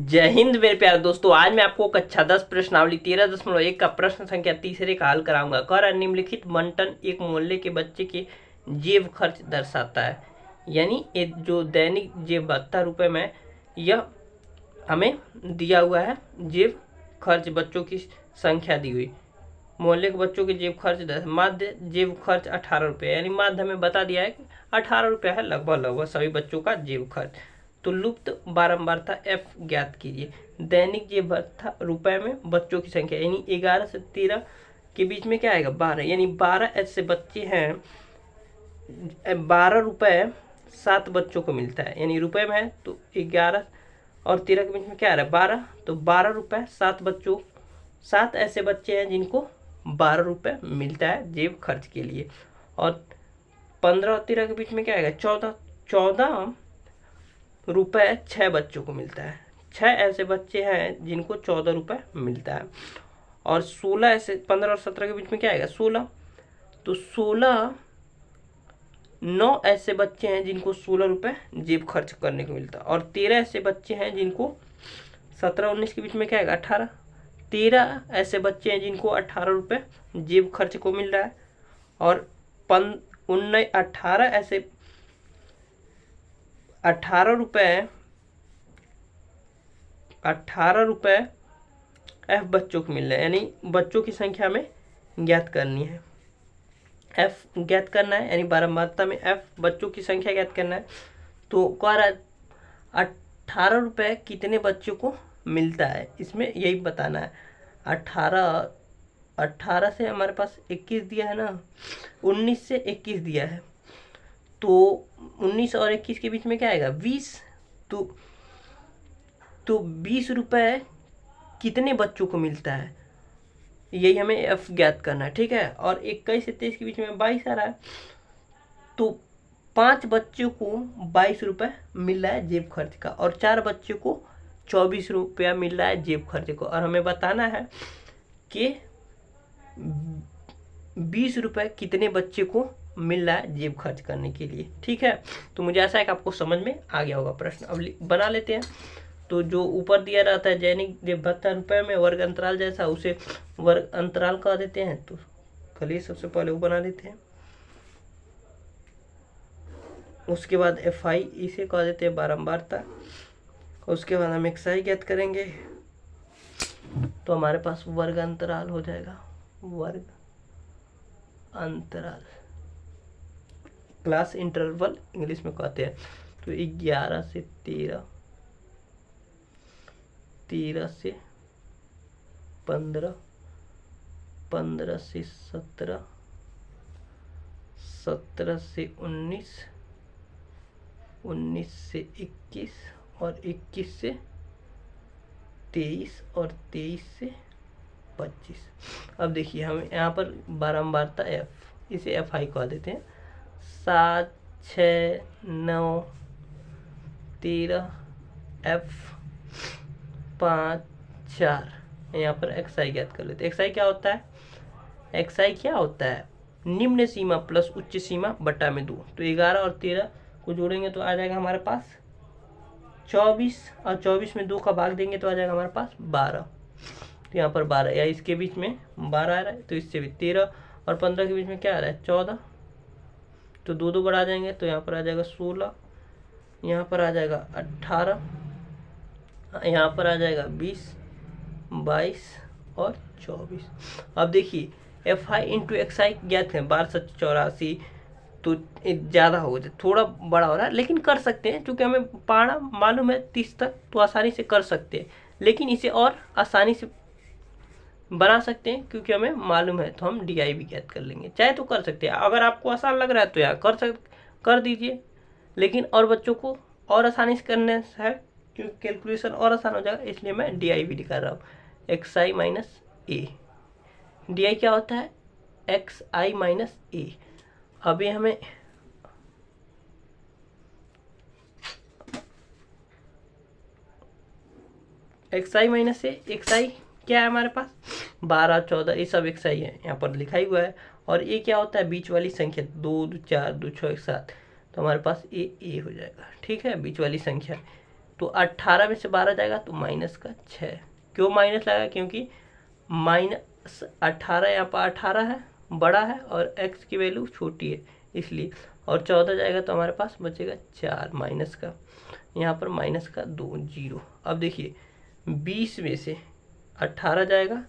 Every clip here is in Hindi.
जय हिंद मेरे प्यारे दोस्तों। आज मैं आपको कक्षा 10 प्रश्नावली 13.1 का प्रश्न संख्या तीसरे का हल कराऊंगा। कर निम्नलिखित बंटन एक मोहल्ले के बच्चे के जेब खर्च दर्शाता है। यानी जो दैनिक जेब 72 रुपये में यह हमें दिया हुआ है। जेब खर्च बच्चों की संख्या दी हुई, मोहल्ले के बच्चों के जेब खर्च माध्य जेब खर्च 18 रुपये, यानी माध्य हमें बता दिया है कि 18 रुपये है लगभग सभी बच्चों का जेब खर्च। तो लुप्त बारंबारता एफ ज्ञात कीजिए। दैनिक जेब भत्ता रुपए में बच्चों की संख्या, यानी 11 से 13 के बीच में क्या आएगा 12, यानी 12 ऐसे बच्चे हैं। 12 रुपये 7 बच्चों को मिलता है, यानी रुपए में है तो 11 और 13 के बीच में क्या आ रहा है 12, तो 12 रुपये 7 बच्चों, 7 ऐसे बच्चे हैं जिनको 12 रुपये मिलता है जेब खर्च के लिए। और 15 और 13 के बीच में क्या आएगा 14, 14 रुपये 6 बच्चों को मिलता है। 6 ऐसे बच्चे हैं जिनको 14 रुपये मिलता है। और 16 ऐसे 15 और 17 के बीच में क्या आएगा 16, तो 16 9 ऐसे बच्चे हैं जिनको 16 रुपये जेब खर्च करने को मिलता है। और 13 ऐसे बच्चे हैं जिनको 17-19 के बीच में क्या आएगा 18, 13 ऐसे बच्चे हैं जिनको 18 रुपये जेब खर्च को मिल रहा है। और 18 ऐसे 18 रुपये एफ बच्चों को मिल रहा है, यानी बच्चों की संख्या में ज्ञात करनी है, एफ ज्ञात करना है, यानी बारंबारता में एफ बच्चों की संख्या ज्ञात करना है। तो कह रहा 18 रुपये कितने बच्चों को मिलता है, इसमें यही बताना है। 18 से हमारे पास 21 दिया है ना, 19 से 21 दिया है, तो 19 और 21 के बीच में क्या आएगा 20, तो 20 रुपये कितने बच्चों को मिलता है, यही हमें एफ ज्ञात करना है। ठीक है। और 21 से 23 के बीच में 22 आ रहा है, तो 5 बच्चों को 22 रुपये मिल रहा है जेब खर्च का, और 4 बच्चों को 24 रुपया मिल रहा है जेब खर्च को। और हमें बताना है कि 20 रुपये कितने बच्चे को मिल रहा है जेब खर्च करने के लिए। ठीक है। तो मुझे ऐसा है कि आपको समझ में आ गया होगा प्रश्न। अब बना लेते हैं। तो जो ऊपर दिया रहता है दैनिक जेब भत्ता रुपये में वर्ग अंतराल जैसा, उसे वर्ग अंतराल कह देते हैं। तो चलिए सबसे पहले वो बना लेते हैं, उसके बाद एफ आई इसे कह देते हैं बारंबारता, उसके बाद हम एक्स आई ज्ञात करेंगे। तो हमारे पास वर्ग अंतराल हो जाएगा, वर्ग अंतराल क्लास इंटरवल इंग्लिश में कहते हैं। तो 11 से 13, 13 से 15, 15 से 17, 17 से 19, 19 से 21 और 21 से 23 और 23 से 25। अब देखिए हम यहाँ पर बारंबारता एफ, इसे एफ आई कह देते हैं। 7, 6, 9, 13 एफ 5, 4, यहाँ पर एक्स आई ज्ञात कर लेते हैं। एक्स आई क्या होता है, एक्स आई क्या होता है निम्न सीमा प्लस उच्च सीमा बटा में 2। तो 11 और 13 को जोड़ेंगे तो आ जाएगा हमारे पास 24, और 24 में 2 का भाग देंगे तो आ जाएगा हमारे पास 12। तो यहाँ पर 12, या इसके बीच में 12 आ रहा है, तो इससे भी 13 और 15 के बीच में क्या आ रहा है 14, तो 2 बढ़ा जाएंगे तो यहाँ पर आ जाएगा 16, यहाँ पर आ जाएगा 18, यहाँ पर आ जाएगा 20, 22 और 24। अब देखिए एफ आई इंटू एक्स आई ज्ञात है, 12 7 84, तो ज़्यादा हो जाए, थोड़ा बड़ा हो रहा है, लेकिन कर सकते हैं क्योंकि हमें पढ़ना मालूम है 30 तक, तो आसानी से कर सकते हैं। लेकिन इसे और आसानी से बना सकते हैं क्योंकि हमें मालूम है, तो हम डी आई भी ज्ञात कर लेंगे। चाहे तो कर सकते हैं, अगर आपको आसान लग रहा है तो यार कर दीजिए, लेकिन और बच्चों को और आसानी से करने है क्योंकि कैलकुलेशन और आसान हो जाएगा, इसलिए मैं डी आई भी दिखा रहा हूँ। X I minus A, D I क्या होता है एक्स आई माइनस ए। अभी हमें एक्स आई माइनस ए, एक्स आई क्या है हमारे पास 12 14, ये सब एक्स आई है, यहाँ पर लिखा ही हुआ है। और ए क्या होता है बीच वाली संख्या, 2 2 4 2 6 1 7, तो हमारे पास ए हो जाएगा। ठीक है, बीच वाली संख्या। तो 18 में से 12 जाएगा तो माइनस का 6। क्यों माइनस लगा? क्योंकि माइनस 18 यहाँ पर 18 है, बड़ा है, और x की वैल्यू छोटी है इसलिए। और 14 जाएगा तो हमारे पास बचेगा 4 माइनस का, यहाँ पर माइनस का 2 0। अब देखिए 20 में से 18 जाएगा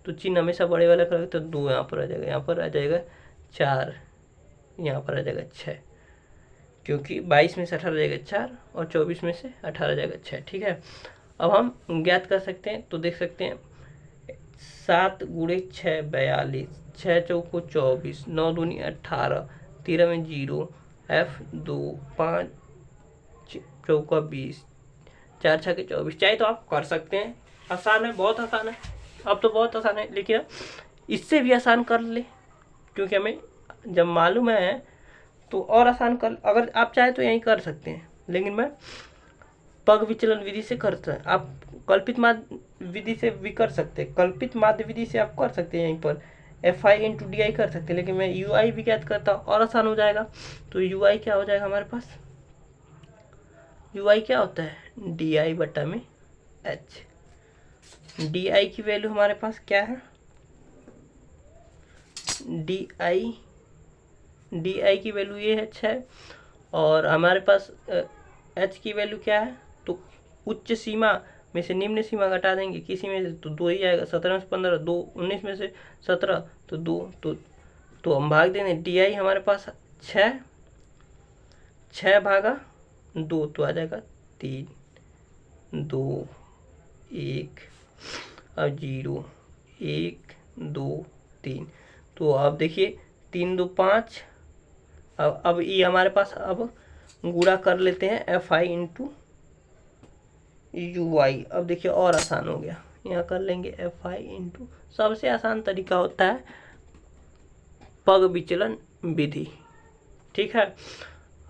तो चिन्ह हमेशा बड़े वाला करोगे तो 2 यहाँ पर आ जाएगा, यहाँ पर आ जाएगा 4, यहाँ पर आ जाएगा 6, क्योंकि 22 में से 18 जाएगा 4 और 24 में से 18 जाएगा 6। ठीक है, अब हम ज्ञात कर सकते हैं, तो देख सकते हैं 7 गुणे 6 42, 6 चौको 24, 9 दूनी 18, 13 में 0, F 2, 5 चौका 20, 4 छक्के 24। चाहे तो आप कर सकते हैं, आसान है, बहुत आसान है, अब तो बहुत आसान है, लेकिन इससे भी आसान कर ले, क्योंकि हमें जब मालूम है तो और आसान कर। अगर आप चाहे तो यहीं कर सकते हैं, लेकिन मैं पग विचलन विधि से करता है। आप कल्पित माध्य विधि से भी कर सकते हैं, कल्पित माध्य विधि से आप कर सकते हैं, यहीं पर FI इंटू DI कर सकते हैं, लेकिन मैं UI भी ज्ञात करता हूँ और आसान हो जाएगा। तो UI क्या हो जाएगा हमारे पास? UI क्या होता है? DI बटा में H। DI की वैल्यू हमारे पास क्या है? DI की वैल्यू ये है 6, और हमारे पास H की वैल्यू क्या है? तो उच्च सीमा में से निम्न सीमा घटा देंगे, किसी में से तो 2 ही आएगा। 17 में से 15, 2, 19 में से 17 तो 2, तो हम भाग देंगे। DI हमारे पास 6 भागा 2 तो आ जाएगा 3, 2 1, अब 0 1 2 3। तो अब देखिए 3 2 5। अब ये हमारे पास, अब गुणा कर लेते हैं FI इंटू UI। अब देखिए और आसान हो गया, यहाँ कर लेंगे FI इंटू, सबसे आसान तरीका होता है पग विचलन विधि। ठीक है,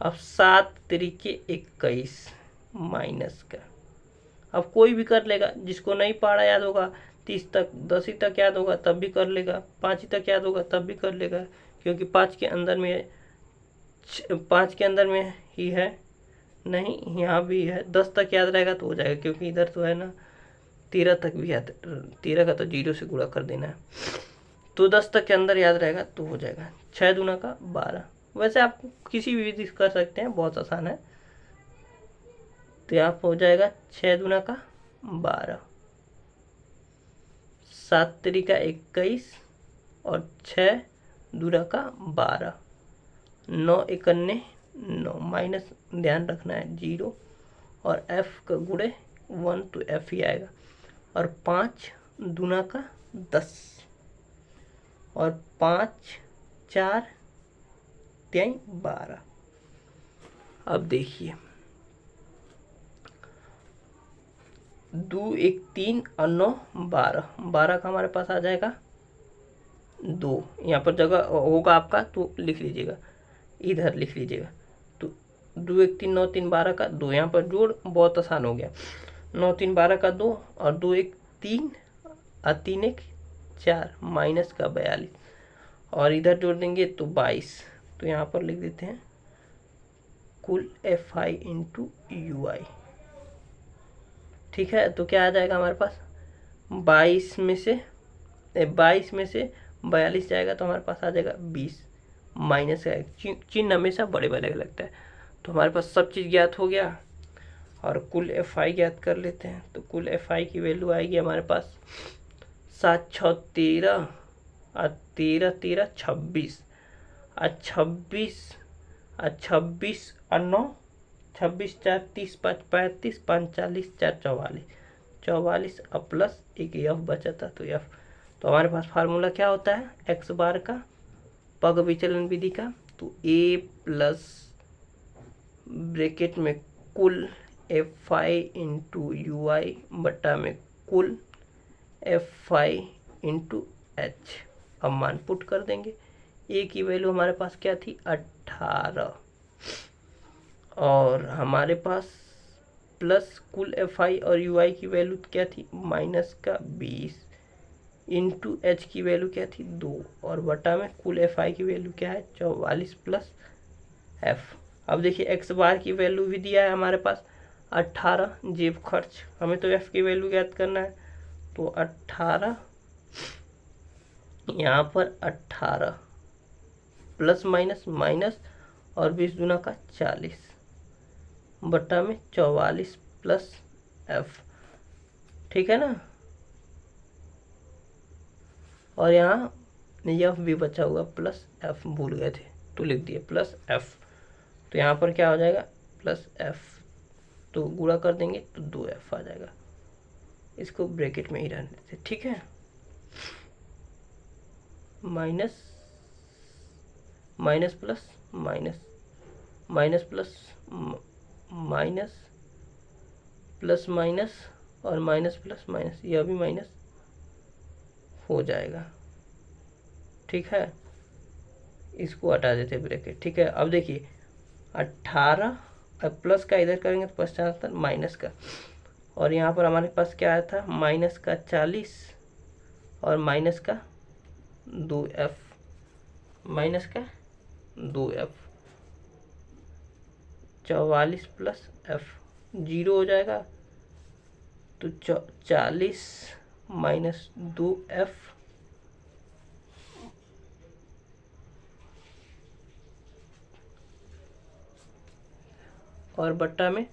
अब 7 तरीके 21 माइनस का, अब कोई भी कर लेगा, जिसको नहीं पढ़ा याद होगा 30 तक, 10 तक याद होगा तब भी कर लेगा, 5 तक याद होगा तब भी कर लेगा, क्योंकि 5 के अंदर में ही है, नहीं यहाँ भी है। 10 तक याद रहेगा तो हो जाएगा, क्योंकि इधर तो है ना 13 तक भी याद, 13 का तो 0 से गुणा कर देना है, तो 10 तक के अंदर याद रहेगा तो हो जाएगा। 6 दूना का 12। वैसे आप किसी भी विधि कर सकते हैं, बहुत आसान है। तो यहाँ पर हो जाएगा 6 दूना का 12, 7 तरीका 21 और 6 दूना का 12, 9 इकन्ने 9, माइनस ध्यान रखना है 0, और F का गुणे 1 तो F ही आएगा, और 5 दूना का 10, और 5 4 3 12। अब देखिए 2 1 3 और 9 12, 12 का हमारे पास आ जाएगा 2, यहाँ पर जगह होगा आपका तो लिख लीजिएगा, इधर लिख लीजिएगा। तो 2 1 3 9 3 12 का 2, यहाँ पर जोड़ बहुत आसान हो गया, 9 3 12 का 2, और 2 1 3 और 3 1 4, माइनस का 42, और इधर जोड़ देंगे तो 22। तो यहाँ पर लिख देते हैं कुल FI इंटू UI। ठीक है, तो क्या आ जाएगा हमारे पास? 22 में से 42 जाएगा तो हमारे पास आ जाएगा 20, माइनस का चिन्ह हमेशा बड़े वाले का लगता है। तो हमारे पास सब चीज़ ज्ञात हो गया, और कुल FI ज्ञात कर लेते हैं। तो कुल FI की वैल्यू आएगी हमारे पास 7 6 13 और 13 13 26, और 26 और 26 और 9 26 4 30 5 35 5 40 4 44, 44 और प्लस एक F बचा था तो F। तो हमारे पास फार्मूला क्या होता है x बार का पग विचलन विधि का? तो A प्लस ब्रैकेट में कुल FI इंटू UI बटा में कुल FI इंटू H। अब मान पुट कर देंगे। A की वैल्यू हमारे पास क्या थी? 18, और हमारे पास प्लस कुल FI और UI की वैल्यू क्या थी? माइनस का 20, इंटू H की वैल्यू क्या थी? 2, और बटा में कुल FI की वैल्यू क्या है? 44 प्लस F। अब देखिए x बार की वैल्यू भी दिया है हमारे पास, 18 जेब खर्च, हमें तो एफ की वैल्यू ज्ञात करना है। तो 18 यहाँ पर 18 प्लस माइनस माइनस और 20 दूना का 40 बटा में 44 प्लस एफ, ठीक है ना। और यहाँ एफ भी बचा हुआ प्लस एफ, भूल गए थे तो लिख दिए प्लस एफ। तो यहाँ पर क्या हो जाएगा प्लस एफ, तो गुणा कर देंगे तो 2f आ जाएगा। इसको ब्रैकेट में ही रहने देते, ठीक है। Minus minus plus minus, minus plus minus, plus minus और माइनस प्लस माइनस, यह भी माइनस हो जाएगा, ठीक है। इसको हटा देते ब्रैकेट, ठीक है। अब देखिए 18 अब प्लस का इधर करेंगे तो पश्चात माइनस का, और यहाँ पर हमारे पास क्या आया था माइनस का 40 और माइनस का 2f, माइनस का 2f, 44 प्लस f 0 हो जाएगा। तो 40 माइनस 2f और बट्टा में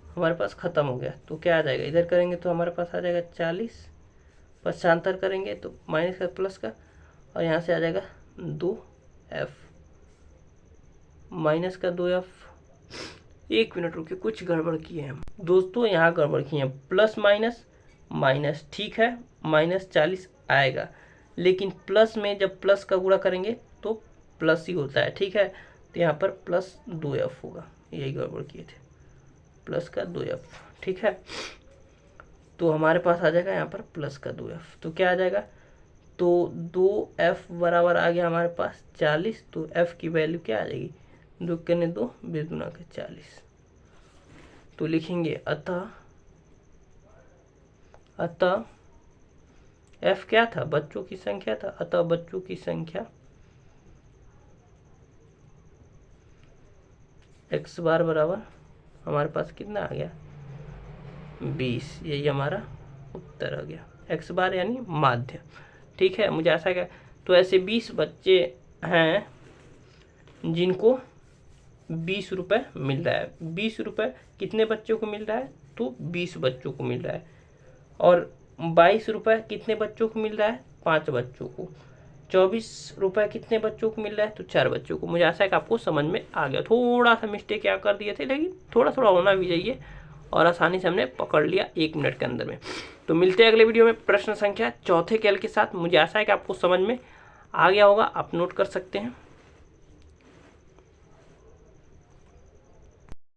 हमारे पास ख़त्म हो गया। तो क्या आ जाएगा, इधर करेंगे तो हमारे पास आ जाएगा 40, पश्चांतर करेंगे तो माइनस का प्लस का, और यहाँ से आ जाएगा 2f, माइनस का 2f। एक मिनट रुकिए, कुछ गड़बड़ किए हैं हम दोस्तों, यहाँ गड़बड़ किए हैं। प्लस माइनस माइनस, ठीक है, माइनस 40 आएगा, लेकिन प्लस में जब प्लस का गुणा करेंगे तो प्लस ही होता है, ठीक है। तो यहाँ पर प्लस 2f होगा, यही गड़बड़ किए थे, प्लस का 2f, ठीक है। तो हमारे पास आ जाएगा यहाँ पर प्लस का 2f, तो क्या आ जाएगा, तो 2f बराबर आ गया हमारे पास 40। तो f की वैल्यू क्या आ जाएगी, 2 करने 2 20 दूना के 40। तो लिखेंगे अतः f क्या था, बच्चों की संख्या था, अतः बच्चों की संख्या x बार बराबर हमारे पास कितना आ गया 20, यही हमारा उत्तर आ गया। x बार यानी माध्य, ठीक है। मुझे ऐसा क्या, तो ऐसे 20 बच्चे हैं जिनको 20 रुपये मिल रहा है। 20 रुपये कितने बच्चों को मिल रहा है, तो 20 बच्चों को मिल रहा है। और 22 रुपये कितने बच्चों को मिल रहा है, 5 बच्चों को। 24 रुपये कितने बच्चों को मिल रहा है, तो 4 बच्चों को। मुझे आशा है कि आपको समझ में आ गया। थोड़ा सा मिस्टेक क्या कर दिए थे, लेकिन थोड़ा थोड़ा होना भी चाहिए, और आसानी से हमने पकड़ लिया 1 मिनट के अंदर में। तो मिलते हैं अगले वीडियो में प्रश्न संख्या 4 के हल के साथ। मुझे आशा है कि आपको समझ में आ गया होगा, आप नोट कर सकते हैं।